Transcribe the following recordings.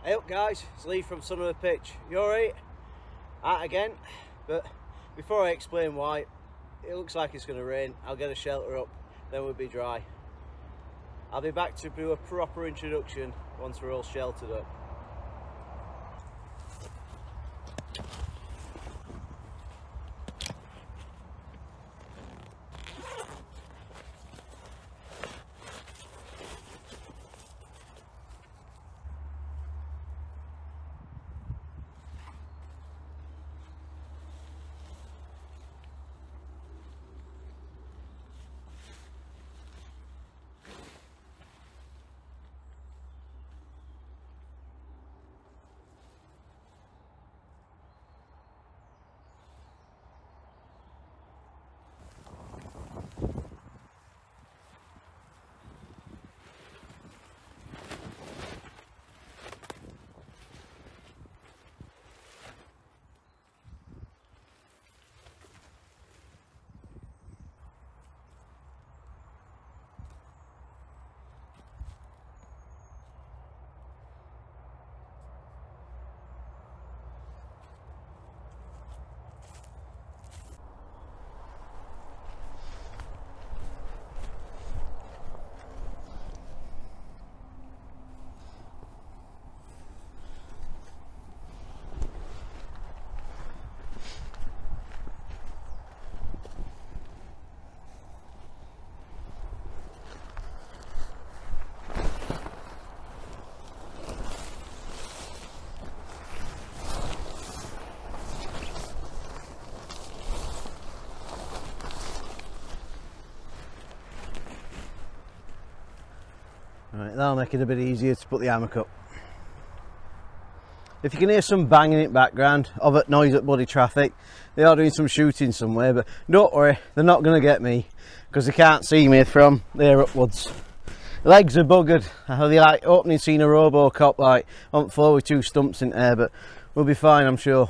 Hey up guys, it's Lee from Son of a Pitch. You alright? Out again, but before I explain why, it looks like it's going to rain. I'll get a shelter up, then we'll be dry. I'll be back to do a proper introduction once we're all sheltered up. Right, that'll make it a bit easier to put the hammock up. If you can hear some banging in the background of it, noise at bloody traffic, they are doing some shooting somewhere, but don't worry, they're not going to get me because they can't see me from there upwards. Legs are buggered. They like opening scene of Robocop, like on the floor with two stumps in there, but we'll be fine, I'm sure.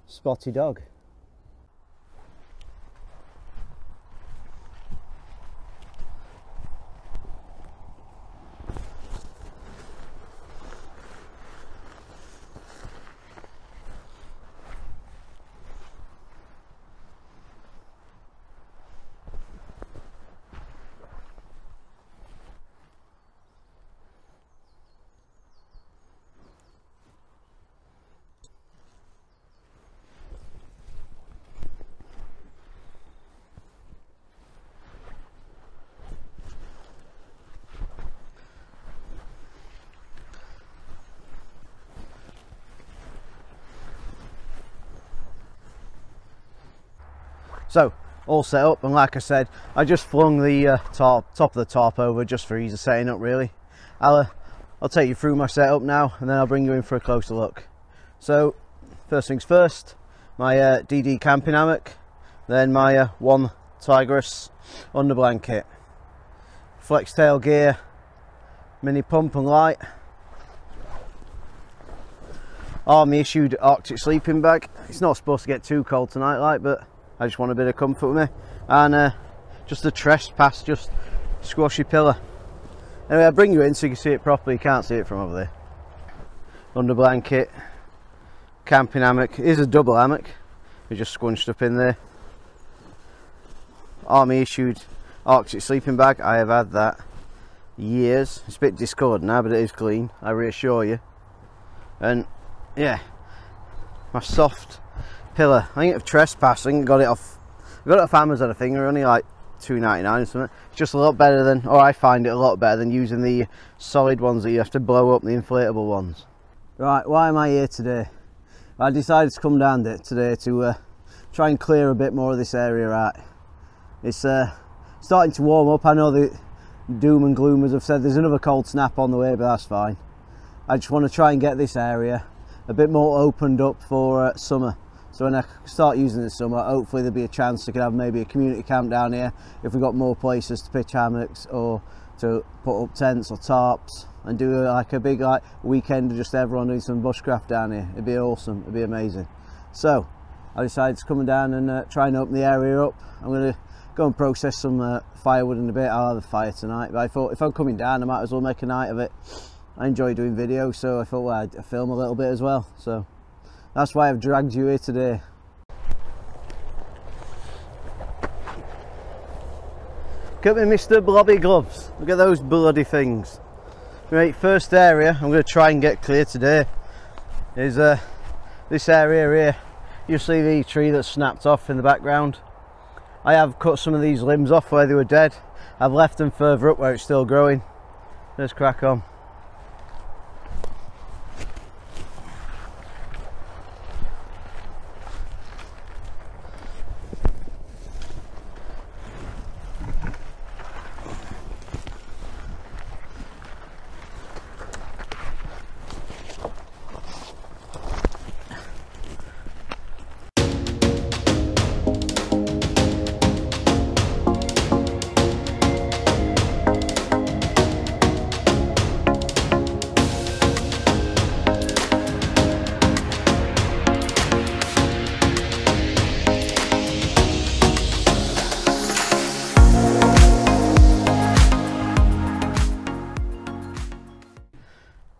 Spotty dog. So, all set up, and like I said, I just flung the top of the tarp over just for ease of setting up really. I'll take you through my setup now, and then I'll bring you in for a closer look. So, first things first, my DD camping hammock, then my one Tigress under blanket, flex tail gear, mini pump and light, army issued Arctic sleeping bag. It's not supposed to get too cold tonight, like, but I just want a bit of comfort with me, and just a trespass, just squashy pillar. Anyway, I'll bring you in so you can see it properly. You can't see it from over there. Under blanket, camping hammock. It is a double hammock. It's just squunched up in there. Army issued Arctic sleeping bag. I have had that. years. It's a bit discoloured now, but it is clean, I reassure you. And yeah, my soft pillar, I think of trespassing, got it off Amazon. I think they're only like $2.99 or something. It's just a lot better than, or I find it a lot better than using the solid ones that you have to blow up, the inflatable ones. Right, why am I here today? I decided to come down today to try and clear a bit more of this area out. It's starting to warm up. I know the doom and gloomers have said there's another cold snap on the way, but that's fine. I just want to try and get this area a bit more opened up for summer. So when I start using this summer, hopefully there'll be a chance to have maybe a community camp down here if we've got more places to pitch hammocks or to put up tents or tarps, and do like a big weekend of just everyone doing some bushcraft down here. It'd be awesome, it'd be amazing. So I decided to come down and try and open the area up. I'm going to go and process some firewood in a bit. I'll have a fire tonight, but I thought if I'm coming down I might as well make a night of it. I enjoy doing videos, so I thought, well, I'd film a little bit as well. So that's why I've dragged you here today. Look at me Mr. Blobby gloves. Look at those bloody things. Right, first area I'm going to try and get clear today is this area here. You see the tree that snapped off in the background. I have cut some of these limbs off where they were dead. I've left them further up where it's still growing. Let's crack on.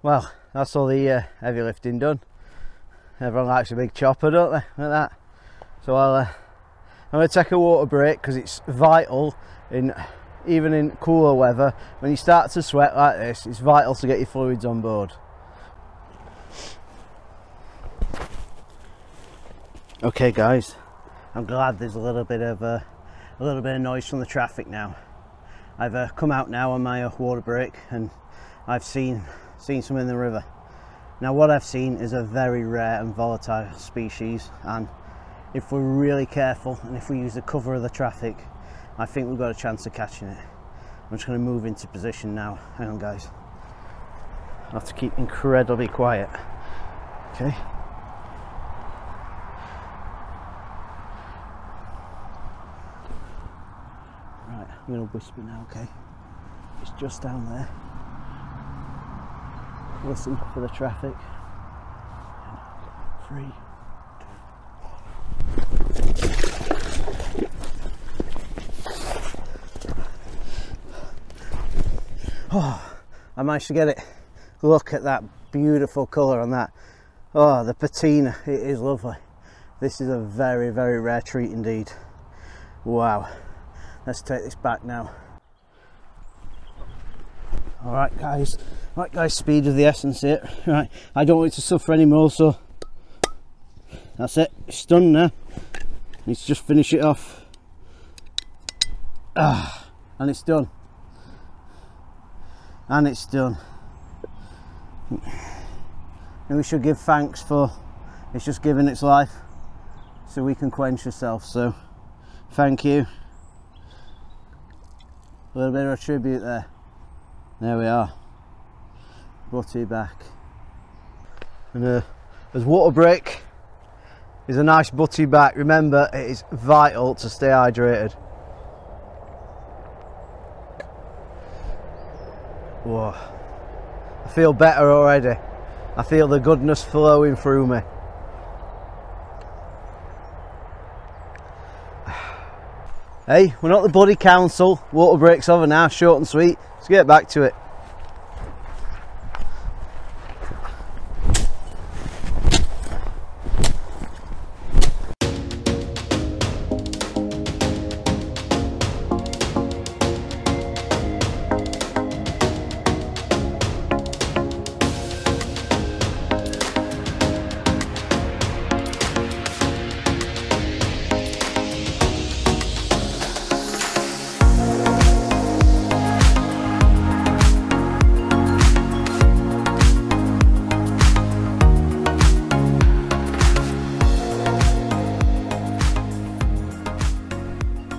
Well, that's all the heavy lifting done. Everyone likes a big chopper, don't they? Like that. So I'm going to take a water break because it's vital, even in cooler weather. When you start to sweat like this, it's vital to get your fluids on board. Okay guys, I'm glad there's a little bit of noise from the traffic now. I've come out now on my water break and I've seen some in the river. Now what I've seen is a very rare and volatile species, and if we're really careful and if we use the cover of the traffic, I think we've got a chance of catching it. I'm just going to move into position now. Hang on guys, I have to keep incredibly quiet. Okay, right, I'm going to whisper now. Okay, it's just down there. Listen for the traffic. 3, 2. Oh, I managed to get it. Look at that beautiful colour on that. Oh, the patina, it is lovely. This is a very, very rare treat indeed. Wow. Let's take this back now. Alright guys, speed of the essence here. Right, I don't want it to suffer anymore, so that's it, it's done now. Need to just finish it off. And it's done. And it's done. And we should give thanks for it's just giving its life so we can quench ourselves. So thank you. A little bit of a tribute there. There we are, butty back. And as water break is a nice butty back. Remember, it is vital to stay hydrated. Whoa, I feel better already. I feel the goodness flowing through me. Hey, we're not the bloody council. Water break's over now, short and sweet. Let's get back to it.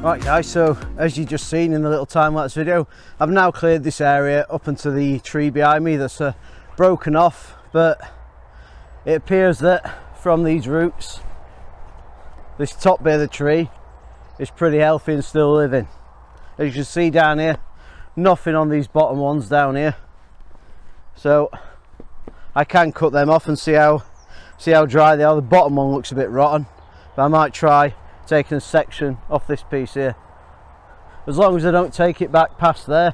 Right guys, so as you just seen in the little time-lapse video, I've now cleared this area up into the tree behind me that's broken off, but it appears that from these roots, this top bit of the tree is pretty healthy and still living. As you can see down here, nothing on these bottom ones down here, so I can cut them off and see how dry they are. The bottom one looks a bit rotten, but I might try taking a section off this piece here. As long as I don't take it back past there,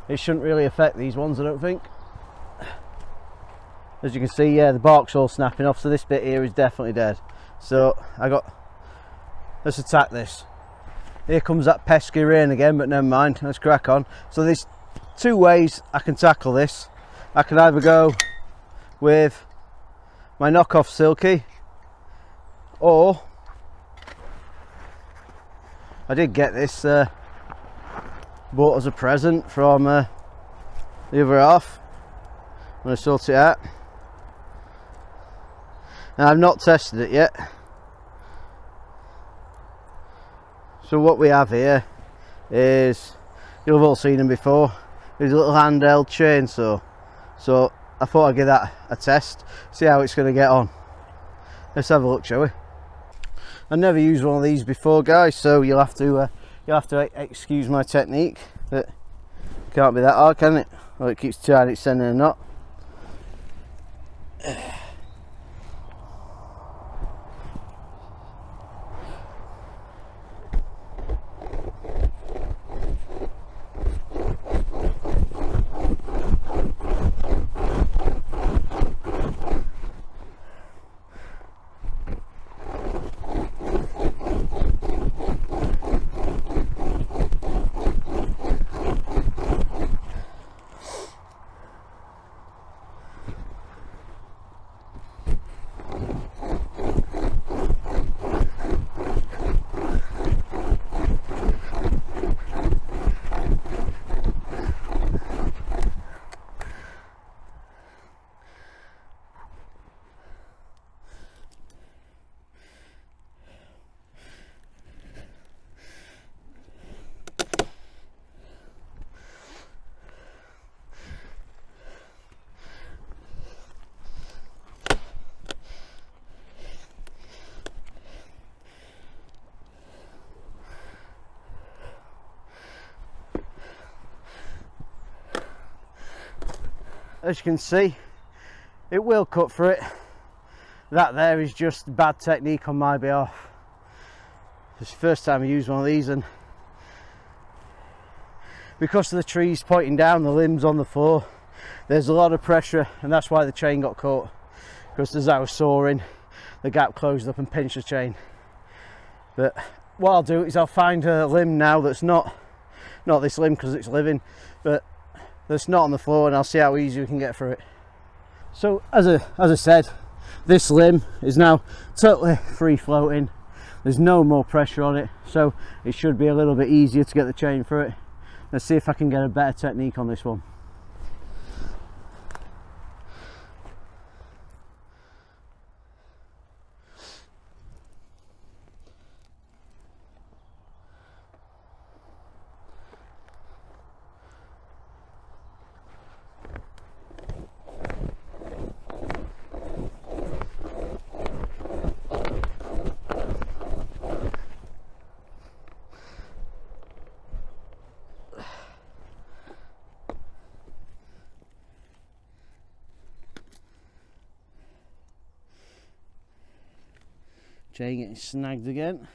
it shouldn't really affect these ones, I don't think. As you can see, yeah, the bark's all snapping off, so this bit here is definitely dead. So let's attack this. Here comes that pesky rain again, but never mind, let's crack on. So there's two ways I can tackle this. I can either go with my knockoff Silky, or I did get this bought as a present from the other half. I'm going to sort it out. Now, I've not tested it yet. So what we have here is, you've all seen them before, is a little handheld chainsaw. So I thought I'd give that a test, see how it's going to get on. Let's have a look, shall we? I've never used one of these before, guys, so you'll have to excuse my technique, but it can't be that hard, can it? Well, it keeps trying its sending a knot. As you can see, it will cut through it. That there is just bad technique on my behalf. It's the first time I use one of these, and because of the trees pointing down, the limbs on the floor, there's a lot of pressure, and that's why the chain got caught. Because as I was sawing, the gap closed up and pinched the chain. But what I'll do is I'll find a limb now that's not this limb because it's living, but that's not on the floor, and I'll see how easy we can get through it. So as I said, this limb is now totally free floating. There's no more pressure on it, so it should be a little bit easier to get the chain through it. Let's see if I can get a better technique on this one. Chain getting snagged again.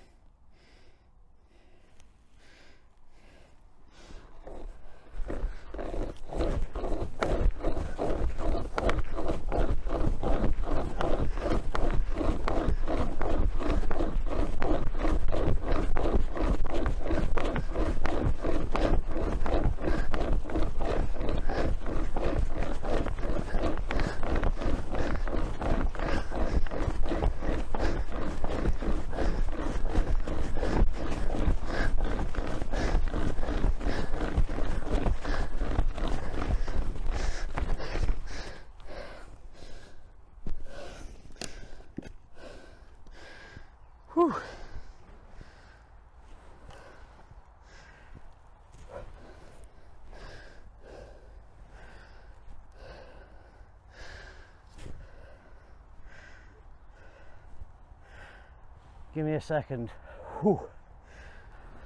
Give me a second. Whew.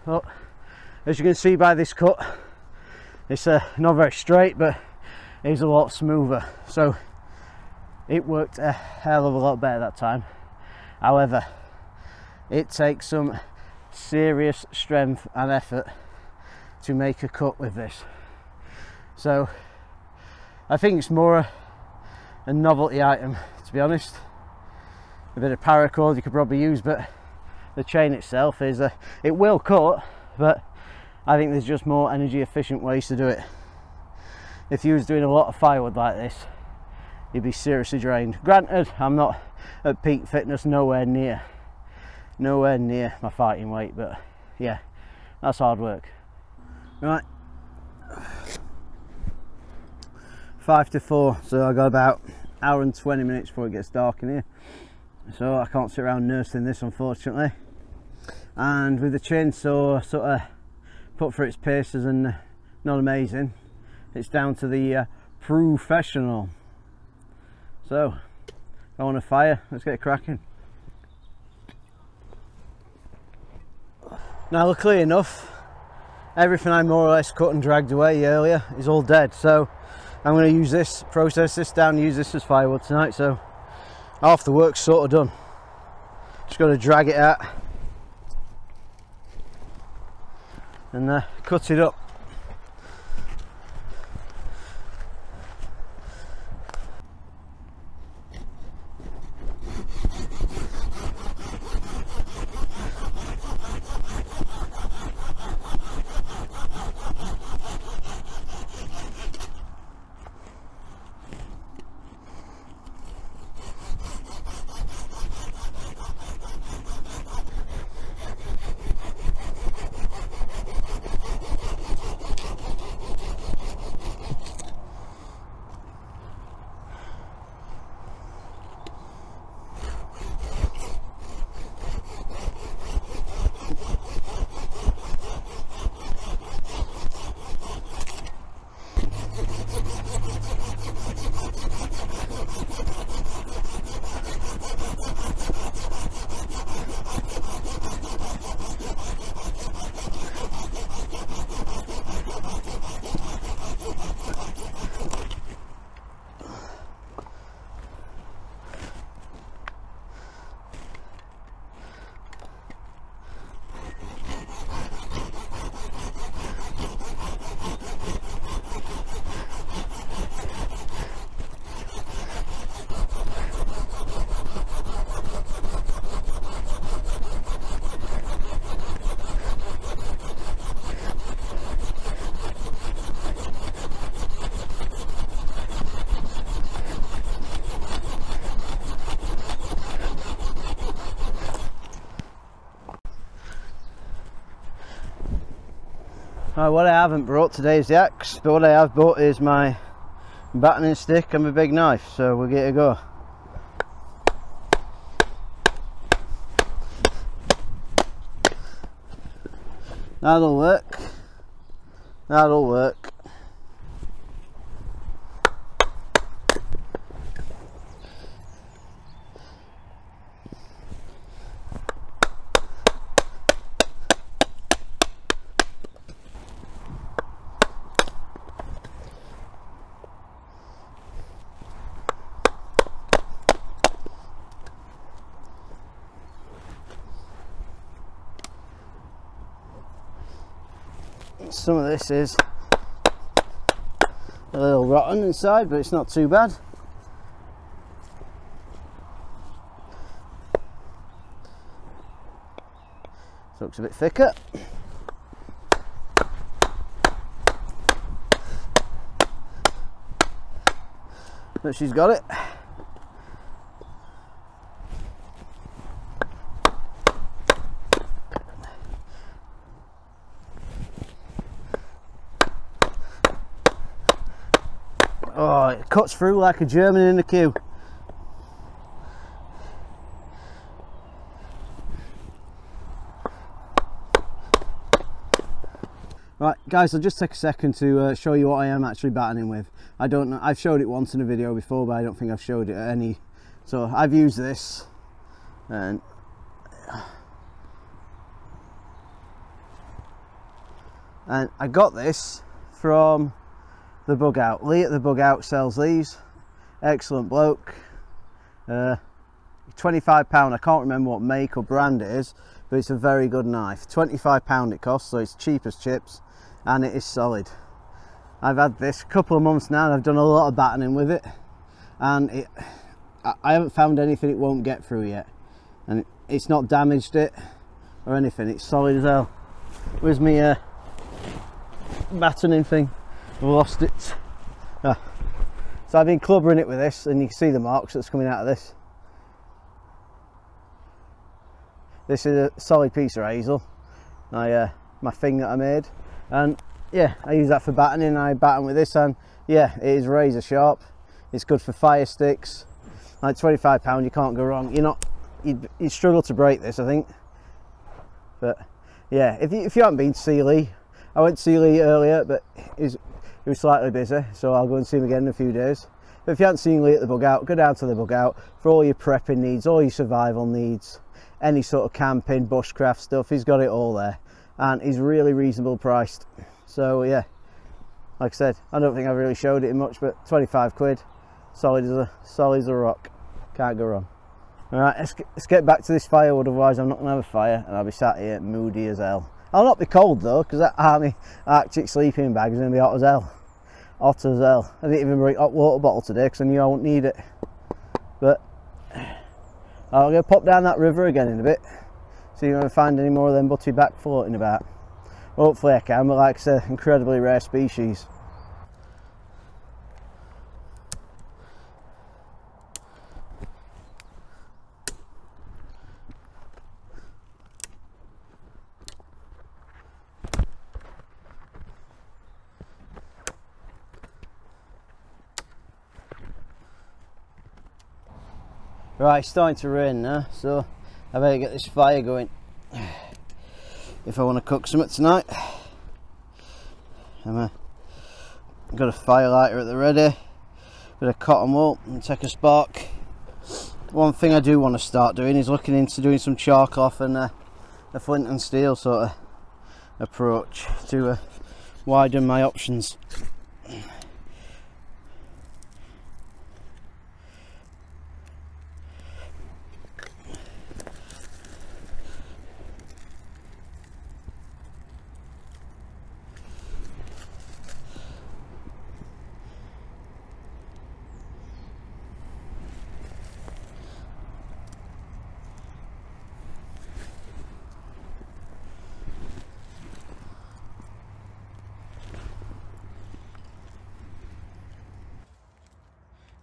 Well, as you can see by this cut, it's not very straight, but it's a lot smoother, so it worked a hell of a lot better that time. However, it takes some serious strength and effort to make a cut with this, so I think it's more a novelty item, to be honest. A bit of paracord you could probably use, but the chain itself is it will cut, but I think there's just more energy efficient ways to do it. If you was doing a lot of firewood like this, you'd be seriously drained. Granted, I'm not at peak fitness, nowhere near my fighting weight, but yeah, that's hard work. Right, 5 to 4, so I got about an hour and 20 minutes before it gets dark in here, so I can't sit around nursing this, unfortunately. And with the chainsaw sort of put for its paces and not amazing, it's down to the professional. So I want a fire, let's get cracking. Now luckily enough, everything I more or less cut and dragged away earlier is all dead, so I'm going to use this, process this down, use this as firewood tonight, so half the work's sort of done. Just got to drag it out and cut it up. What I haven't brought today is the axe, but what I have brought is my battening stick and my big knife, so we'll get a go. That'll work. That'll work. Some of this is a little rotten inside, but it's not too bad. Looks a bit thicker. But she's got it. Oh, it cuts through like a German in the queue. Right guys, I'll just take a second to show you what I am actually battening with. I don't know, I've showed it once in a video before, but I don't think I've showed it at any. So I've used this and and I got this from the Bug Out. Lee at the Bug Out sells these. Excellent bloke. £25. I can't remember what make or brand it is, but it's a very good knife. £25 it costs, so it's cheap as chips, and it is solid. I've had this a couple of months now, and I've done a lot of battening with it, and I haven't found anything it won't get through yet, and it's not damaged it or anything. It's solid as hell. Where's my battening thing? I've lost it. So I've been clubbering it with this, and you can see the marks that's coming out of this. This is a solid piece of hazel, my thing that I made, and yeah, I use that for battening. I batten with this, and yeah, it is razor sharp. It's good for fire sticks. Like £25, you can't go wrong. You'd struggle to break this, I think. But yeah, if you haven't been to see Lee, I went to see Lee earlier, but he was slightly busy, so I'll go and see him again in a few days. But if you haven't seen Lee at the Bug Out, go down to the Bug Out for all your prepping needs, all your survival needs, any sort of camping, bushcraft stuff. He's got it all there, and he's really reasonable priced. So yeah, like I said, I don't think I've really showed it in much, but 25 quid, solid as a rock, can't go wrong. All right, let's get back to this firewood, otherwise I'm not gonna have a fire and I'll be sat here moody as hell. I'll not be cold though, because that army Arctic sleeping bag is gonna be hot as hell. Hot as hell. I didn't even bring a hot water bottle today because I knew I wouldn't need it. But I'll go pop down that river again in a bit, see if I can find any more of them butty back floating about. Hopefully I can, but like I said, incredibly rare species. Right, it's starting to rain now, so I better get this fire going if I want to cook something tonight. I've got a fire lighter at the ready, bit of cotton wool, and take a spark. One thing I do want to start doing is looking into doing some chalk off and a flint and steel sort of approach to widen my options.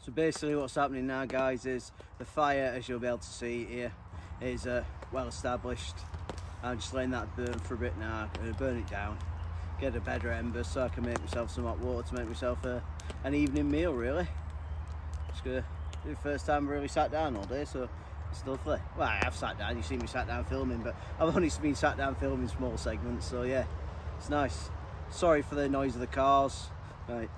So basically what's happening now, guys, is the fire, as you'll be able to see here, is well established. I'm just letting that burn for a bit now. I'm going to burn it down, get a better ember so I can make myself some hot water to make myself an evening meal, really. Just going to do the first time I really sat down all day, so it's lovely. Well, I have sat down, you see me sat down filming, but I've only been sat down filming small segments, so yeah, it's nice. Sorry for the noise of the cars. Right.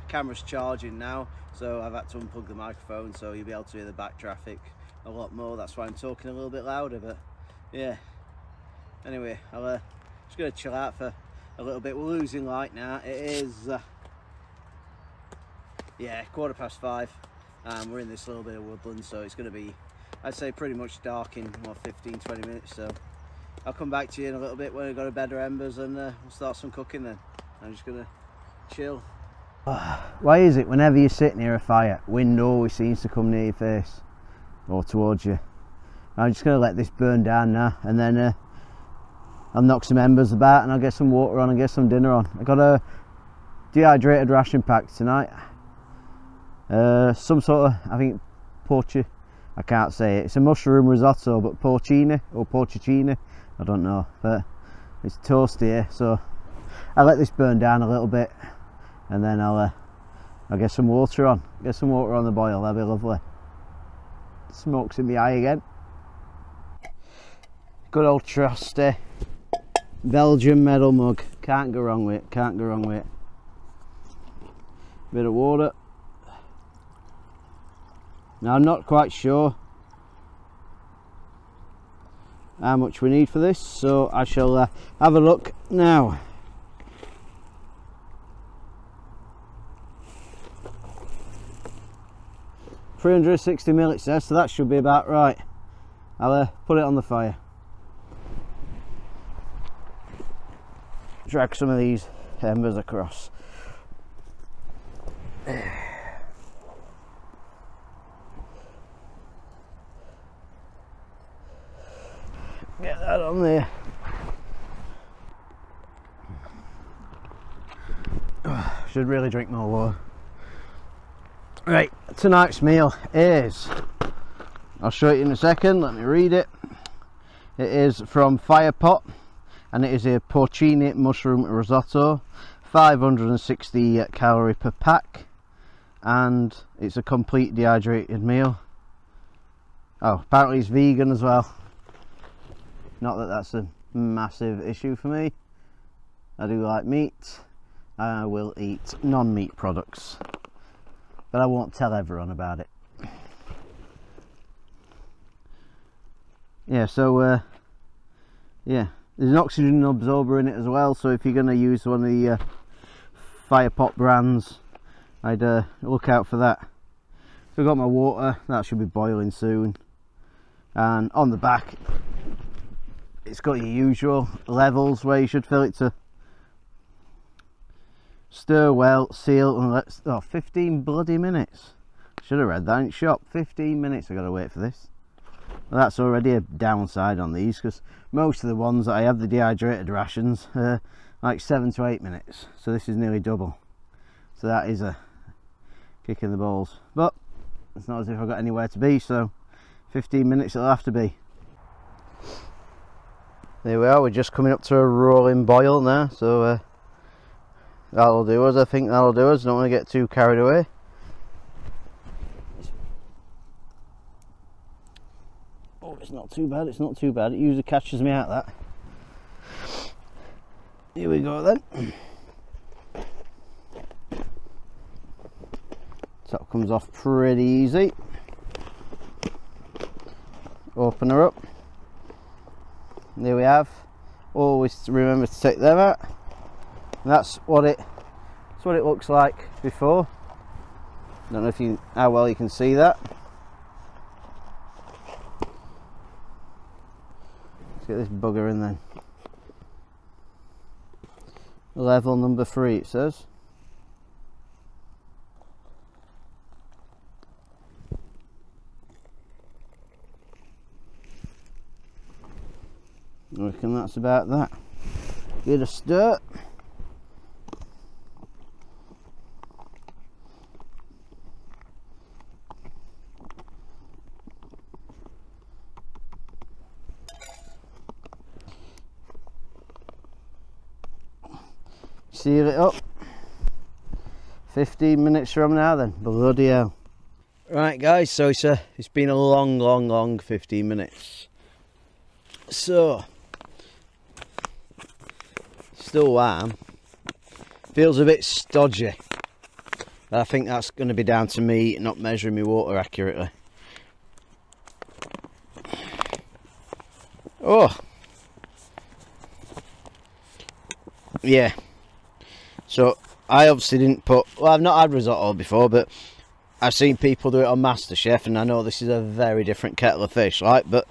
Camera's charging now, so I've had to unplug the microphone, so you'll be able to hear the back traffic a lot more. That's why I'm talking a little bit louder, but yeah. Anyway, I'll just going to chill out for a little bit. We're losing light now. It is yeah, 5:15, and we're in this little bit of woodland, so it's going to be, I'd say, pretty much dark in 15-20 minutes. So I'll come back to you in a little bit when I've got a better embers, and we'll start some cooking then. I'm just going to chill. Why is it whenever you're sitting near a fire, wind always seems to come near your face or towards you? I'm just going to let this burn down now, and then I'll knock some embers about and I'll get some water on and get some dinner on. I got a dehydrated ration pack tonight. Some sort of, I think, I can't say it. It's a mushroom risotto, but porcini or porcicini, I don't know. But it's toasty here, so I'll let this burn down a little bit, and then I'll get some water on. Get some water on the boil, that'll be lovely. Smoke's in the eye again. Good old trusty Belgian metal mug. Can't go wrong with it, can't go wrong with it. Bit of water. Now I'm not quite sure how much we need for this, so I shall have a look now. 360 mil it says, so that should be about right. I'll put it on the fire. Drag some of these embers across. Get that on there. Should really drink more water. Right, tonight's meal is, I'll show it in a second, let me read it. It is from Firepot and it is a porcini mushroom risotto, 560 calorie per pack, and it's a complete dehydrated meal. Oh, apparently it's vegan as well. Not that that's a massive issue for me. I do like meat. I will eat non-meat products, but I won't tell everyone about it. Yeah, so yeah, there's an oxygen absorber in it as well, so if you're going to use one of the Firepot brands, I'd look out for that. So I've got my water, that should be boiling soon, and on the back it's got your usual levels where you should fill it to. Stir well, seal, and let's. Oh, 15 bloody minutes. Should have read that in shop. 15 minutes I gotta wait for this. Well, that's already a downside on these, because most of the ones that I have, the dehydrated rations, like 7 to 8 minutes. So this is nearly double. So that is a kick in the balls. But it's not as if I've got anywhere to be, so 15 minutes it'll have to be. There we are, we're just coming up to a rolling boil now, so that'll do us. I think that'll do us. Don't want to get too carried away. Oh, it's not too bad, it's not too bad. It usually catches me out, that. Here we go then. Top comes off pretty easy. Open her up. There we have. Always remember to take them out. And that's what it looks like before. Don't know if how well you can see that. Let's get this bugger in then. Level number 3 it says. I reckon that's about that. Give it a stir. Seal it up. 15 minutes from now then. Bloody hell. Right guys, so it's been a long 15 minutes. So still warm. Feels a bit stodgy. I think that's going to be down to me not measuring my water accurately. Oh yeah. So I obviously didn't put, well, I've not had risotto before, but I've seen people do it on MasterChef, and I know this is a very different kettle of fish, right? But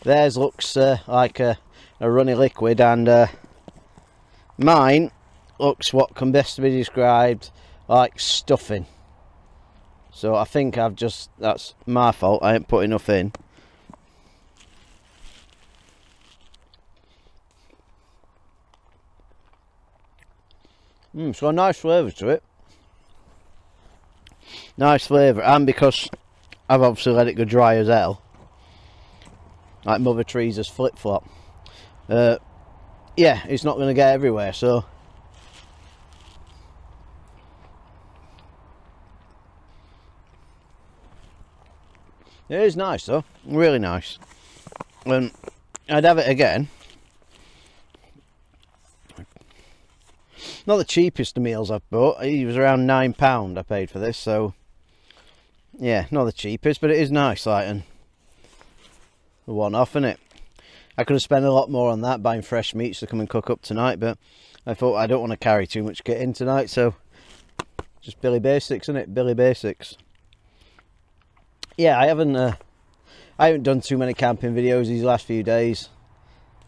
theirs looks like a runny liquid, and mine looks what can best be described like stuffing. So I think that's my fault, I ain't put enough in. It's got a nice flavour to it. Nice flavour, and because I've obviously let it go dry as hell, like Mother Teresa's flip-flop, yeah, it's not going to get everywhere, so it is nice though, really nice. I'd have it again. Not the cheapest of meals I've bought. It was around £9 I paid for this, so yeah, not the cheapest, but it is nice, like, and a one-off, innit? I could have spent a lot more on that, buying fresh meats to come and cook up tonight, but I thought I don't want to carry too much kit in tonight, so just Billy Basics, innit? Billy Basics. yeah, I haven't done too many camping videos these last few days,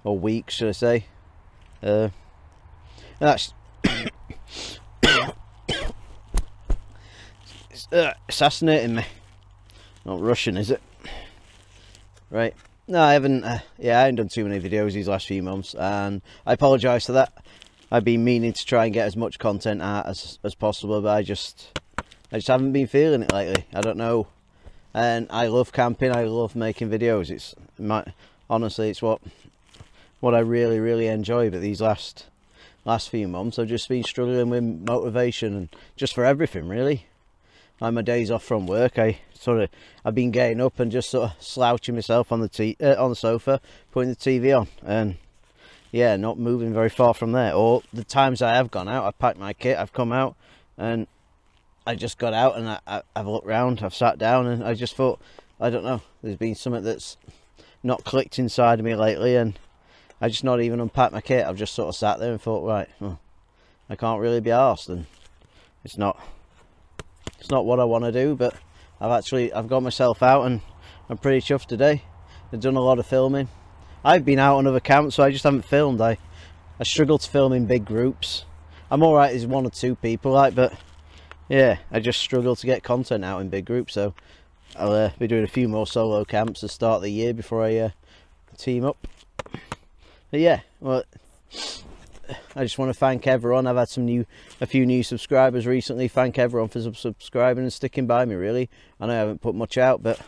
or weeks should I say. That's it's assassinating me. Not Russian, is it? Right. No, I haven't. Yeah, I haven't done too many videos these last few months, and I apologise for that. I've been meaning to try and get as much content out as possible, but I just haven't been feeling it lately. I don't know. And I love camping. I love making videos. Honestly, it's what I really enjoy. But these last few months, I've just been struggling with motivation and just for everything really. Like my days off from work, I've been getting up and just sort of slouching myself on the sofa, putting the TV on, and yeah, not moving very far from there. Or the times I have gone out, I've packed my kit, I've come out, and I just got out and I've looked round, I've sat down, and I just thought, I don't know, there's been something that's not clicked inside of me lately, and I just not even unpacked my kit. I've just sort of sat there and thought, right, well, I can't really be arsed, and it's not what I want to do. But I've got myself out and I'm pretty chuffed today. I've done a lot of filming. I've been out on other camps, so I just haven't filmed. I struggle to film in big groups. I'm alright as 1 or 2 people, like, but yeah, I just struggle to get content out in big groups. So I'll be doing a few more solo camps to start the year before I team up. But yeah, well, I just want to thank everyone. I've had a few new subscribers recently. Thank everyone for subscribing and sticking by me, really. I know I haven't put much out, but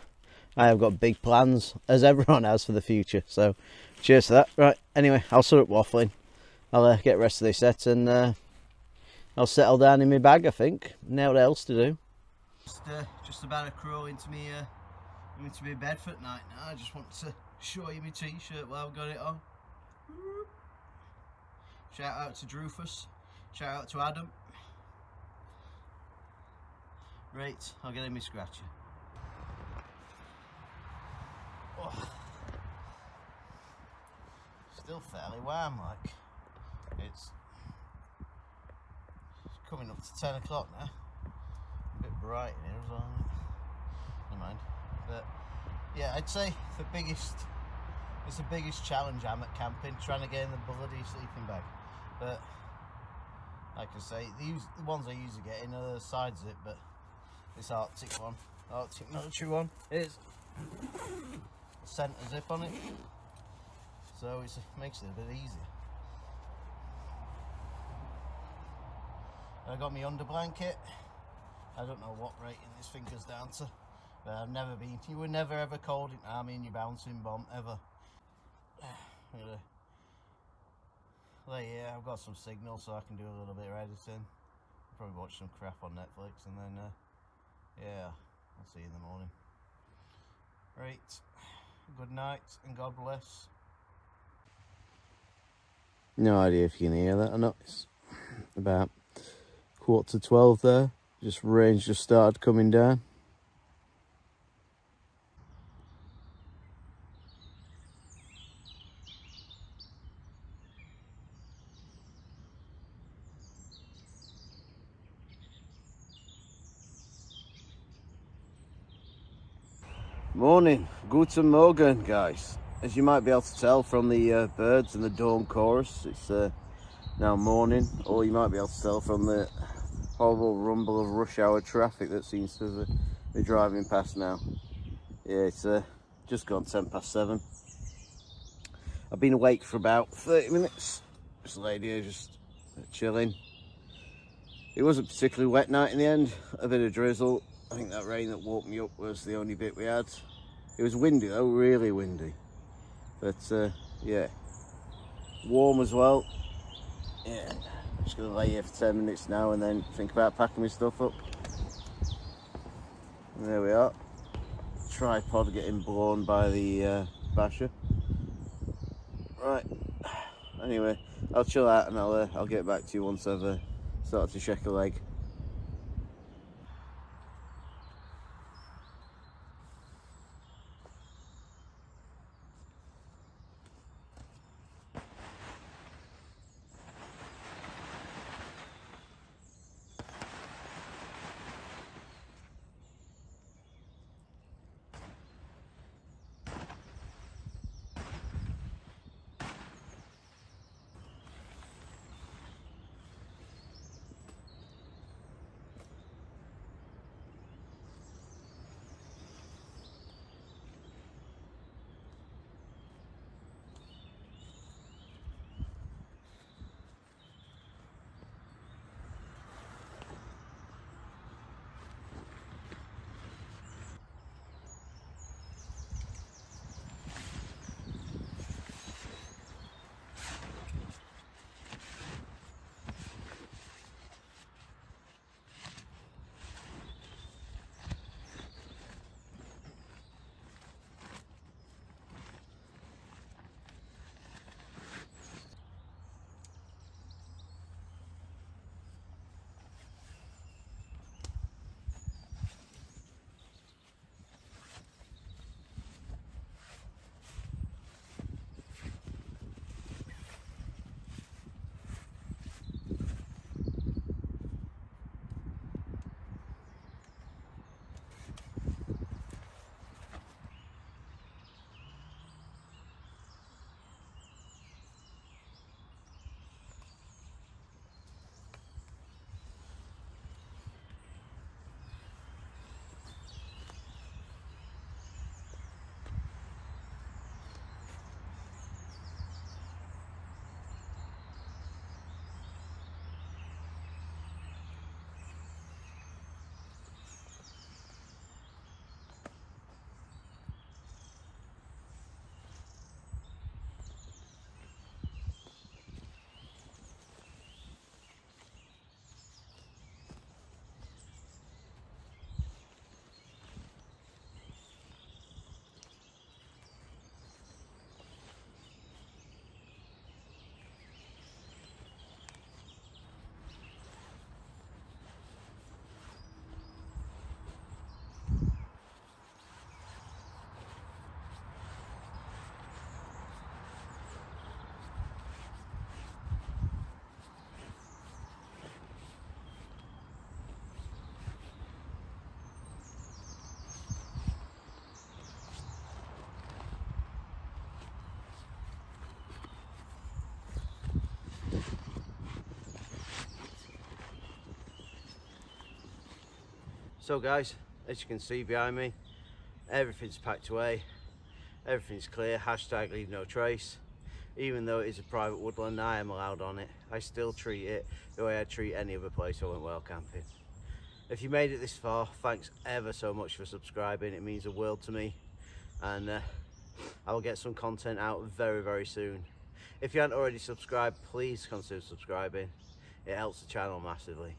I have got big plans, as everyone has, for the future. So cheers to that. Right, anyway, I'll stop waffling. I'll get the rest of this set, and I'll settle down in my bag, I think. Now what else to do? Just about to crawl into my bed for the night now. I just want to show you my t-shirt while I've got it on. Shout out to Drufus, shout out to Adam. Right, I'll get in my scratcher. Oh. Still fairly warm, like. It's coming up to 10 o'clock now. A bit bright in here as well. Never mind. But yeah, I'd say it's the biggest challenge hammock camping, trying to get in the bloody sleeping bag. But like I say, the ones I usually get in are the sides of it, but this Arctic military one is a centre zip on it, so it makes it a bit easier. I got my under blanket. I don't know what rating this thing goes down to, but I've never been. You were never ever cold in army in your bouncing bomb ever. Yeah, I've got some signal so I can do a little bit of editing. Probably watch some crap on Netflix, and then yeah, I'll see you in the morning. Right, good night and God bless. No idea if you can hear that or not. It's about 11:45 there. Rain's just started coming down. Morning, guten Morgen, guys. As you might be able to tell from the birds and the dawn chorus, it's now morning, or you might be able to tell from the horrible rumble of rush hour traffic that seems to be driving past now. Yeah, it's just gone 7:07. I've been awake for about 30 minutes. Just laid here, just chilling. It wasn't a particularly wet night in the end, a bit of drizzle. I think that rain that woke me up was the only bit we had. It was windy though, really windy. But yeah, warm as well. Yeah, I'm just gonna lay here for 10 minutes now and then think about packing my stuff up. And there we are. Tripod getting blown by the basher. Right. Anyway, I'll chill out and I'll get back to you once I've started to shake a leg. So guys, as you can see behind me, everything's packed away, everything's clear, hashtag leave no trace. Even though it is a private woodland, I am allowed on it. I still treat it the way I'd treat any other place I went wild camping. If you made it this far, thanks ever so much for subscribing. It means the world to me, and I will get some content out very, very soon. If you haven't already subscribed, please consider subscribing. It helps the channel massively.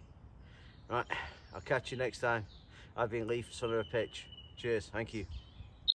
Right, I'll catch you next time. I've been Lee for Son of a Pitch. Cheers, thank you.